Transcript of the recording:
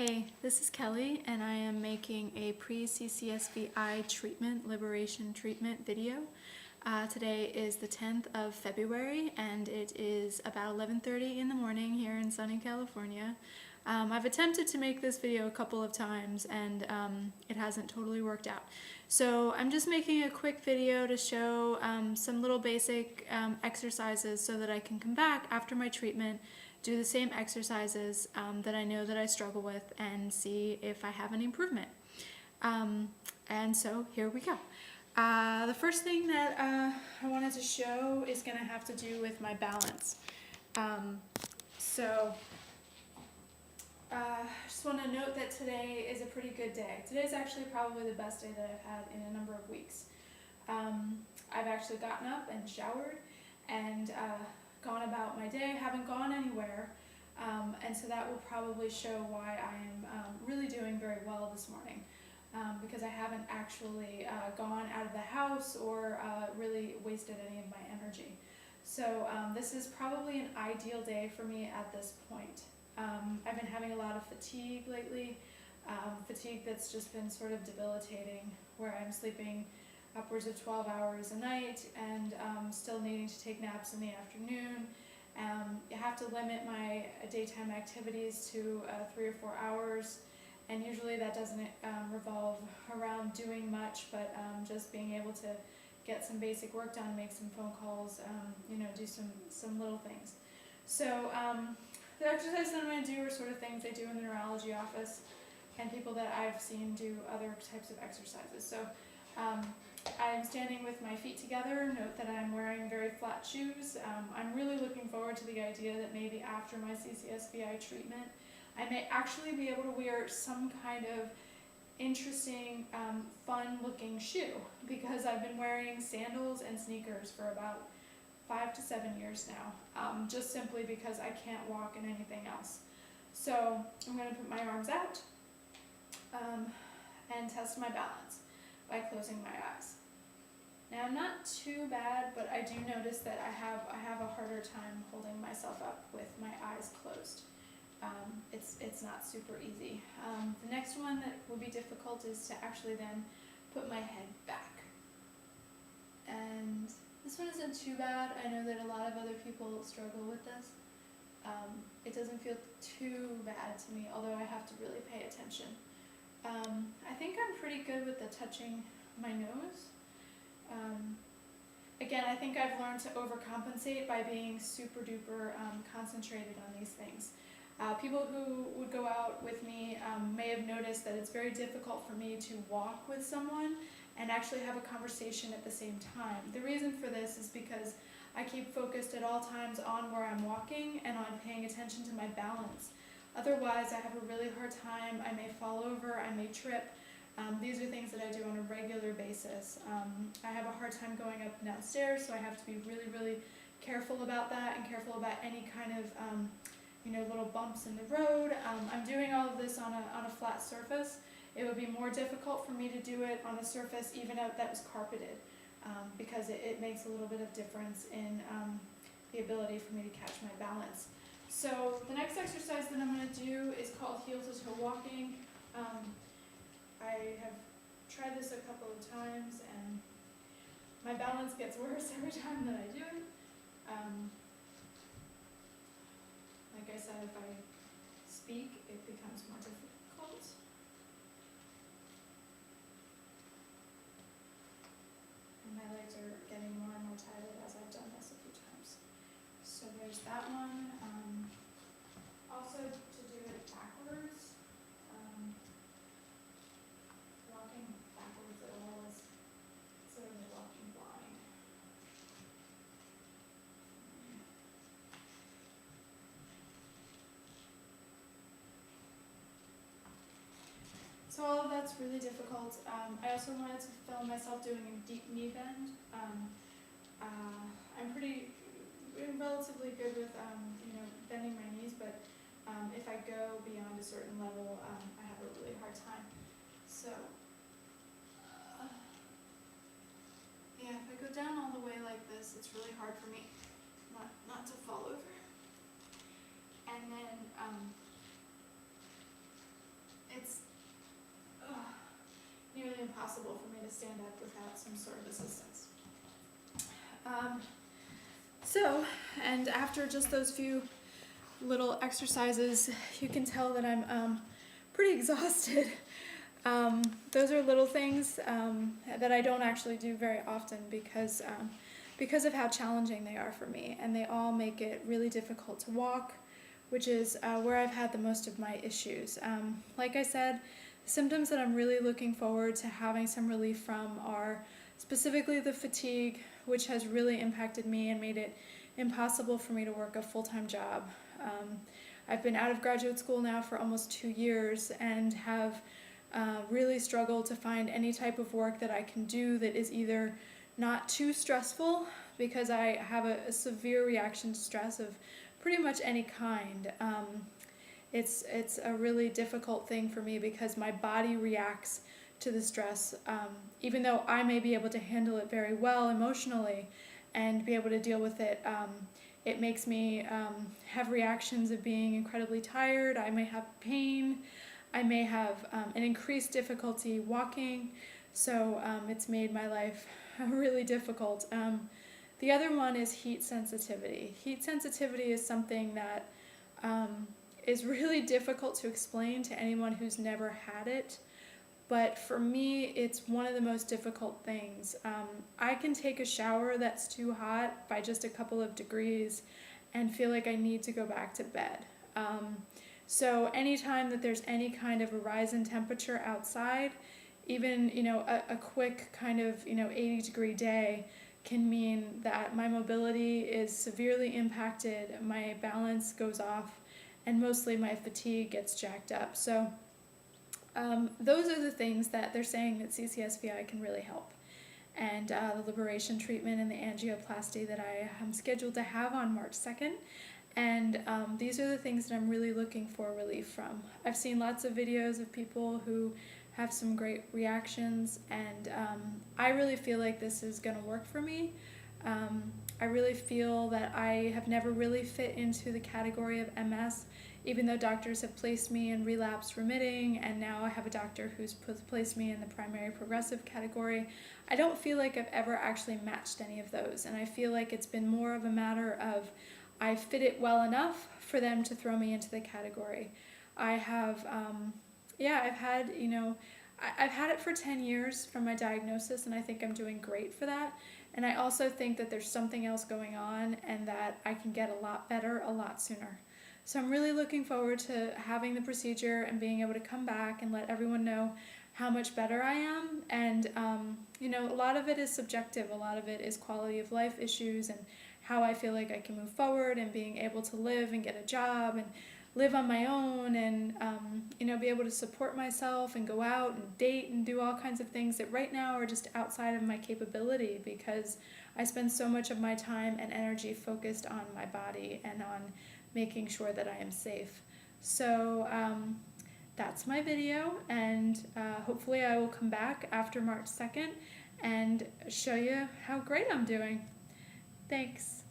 Hey, this is Kelly, and I am making a pre-CCSVI treatment, liberation treatment video. Today is the 10th of February, and it is about 11:30 in the morning here in sunny California. I've attempted to make this video a couple of times, and it hasn't totally worked out. So I'm just making a quick video to show some little basic exercises so that I can come back after my treatment, do the same exercises that I know that I struggle with, and see if I have an improvement. And so here we go. The first thing that I wanted to show is going to have to do with my balance. I just want to note that today is a pretty good day. Today's actually probably the best day that I've had in a number of weeks. I've actually gotten up and showered and gone about my day, haven't gone anywhere, and so that will probably show why I am really doing very well this morning, because I haven't actually gone out of the house or really wasted any of my energy. So this is probably an ideal day for me at this point. I've been having a lot of fatigue lately, fatigue that's just been sort of debilitating, where I'm sleeping upwards of 12 hours a night and still needing to take naps in the afternoon. You have to limit my daytime activities to 3 or 4 hours, and usually that doesn't revolve around doing much, but just being able to get some basic work done, make some phone calls, do some little things. So the exercises that I'm going to do are sort of things they do in the neurology office, and people that I've seen do other types of exercises. So I'm standing with my feet together. Note that I'm wearing very flat shoes. I'm really looking forward to the idea that maybe after my CCSVI treatment, I may actually be able to wear some kind of interesting, fun-looking shoe, because I've been wearing sandals and sneakers for about 5 to 7 years now, just simply because I can't walk in anything else. So I'm going to put my arms out and test my balance by closing my eyes. Now, not too bad, but I do notice that I have a harder time holding myself up with my eyes closed. It's not super easy. The next one that would be difficult is to actually then put my head back. And this one isn't too bad. I know that a lot of other people struggle with this. It doesn't feel too bad to me, although I have to really pay attention. I think I'm pretty good with the touching my nose. Again, I think I've learned to overcompensate by being super duper concentrated on these things. People who would go out with me may have noticed that it's very difficult for me to walk with someone and actually have a conversation at the same time. The reason for this is because I keep focused at all times on where I'm walking and on paying attention to my balance. Otherwise, I have a really hard time. I may fall over, I may trip. These are things that I do on a regular basis. I have a hard time going up and downstairs, so I have to be really, really careful about that and careful about any kind of little bumps in the road. I'm doing all of this on a flat surface. It would be more difficult for me to do it on a surface even if that was carpeted, because it makes a little bit of difference in the ability for me to catch my balance. So the next exercise that I'm going to do is called heel to toe walking. I have tried this a couple of times, and my balance gets worse every time that I do it. Like I said, if I speak, it becomes more difficult. And my legs are getting more and more tired as I've done this a few times. So there's that one. Also, to do it backwards. Walking backwards at all is sort of walking blind. So all of that's really difficult. I also wanted to film myself doing a deep knee bend. I'm relatively good with bending my knees, but if I go beyond a certain level, I have a really hard time. So yeah, if I go down all the way like this, it's really hard for me not to fall over. And then impossible for me to stand up without some sort of assistance. And after just those few little exercises, you can tell that I'm pretty exhausted. Those are little things that I don't actually do very often because of how challenging they are for me, and they all make it really difficult to walk, which is where I've had the most of my issues. Like I said, the symptoms that I'm really looking forward to having some relief from are specifically the fatigue, which has really impacted me and made it impossible for me to work a full-time job. I've been out of graduate school now for almost 2 years and have really struggled to find any type of work that I can do that is either not too stressful, because I have a severe reaction to stress of pretty much any kind. It's a really difficult thing for me because my body reacts to the stress, even though I may be able to handle it very well emotionally and be able to deal with it. It makes me have reactions of being incredibly tired. I may have pain. I may have an increased difficulty walking. So it's made my life really difficult. The other one is heat sensitivity. Heat sensitivity is something that is really difficult to explain to anyone who's never had it. But for me, it's one of the most difficult things. I can take a shower that's too hot by just a couple of degrees and feel like I need to go back to bed. So anytime that there's any kind of a rise in temperature outside, even a quick kind of 80-degree day can mean that my mobility is severely impacted, my balance goes off, and mostly my fatigue gets jacked up. So those are the things that they're saying that CCSVI can really help. And the liberation treatment and the angioplasty that I am scheduled to have on March 2nd. And these are the things that I'm really looking for relief from. I've seen lots of videos of people who have some great reactions, and I really feel like this is going to work for me. I really feel that I have never really fit into the category of MS, even though doctors have placed me in relapse remitting, and now I have a doctor who's placed me in the primary progressive category. I don't feel like I've ever actually matched any of those, and I feel like it's been more of a matter of I fit it well enough for them to throw me into the category. I have, I've had it for 10 years from my diagnosis, and I think I'm doing great for that. And I also think that there's something else going on and that I can get a lot better a lot sooner. So I'm really looking forward to having the procedure and being able to come back and let everyone know how much better I am. And, a lot of it is subjective. A lot of it is quality of life issues and how I feel like I can move forward and being able to live and get a job and live on my own and, be able to support myself and go out and date and do all kinds of things that right now are just outside of my capability because I spend so much of my time and energy focused on my body and on making sure that I am safe. So that's my video, and hopefully I will come back after March 2nd and show you how great I'm doing. Thanks.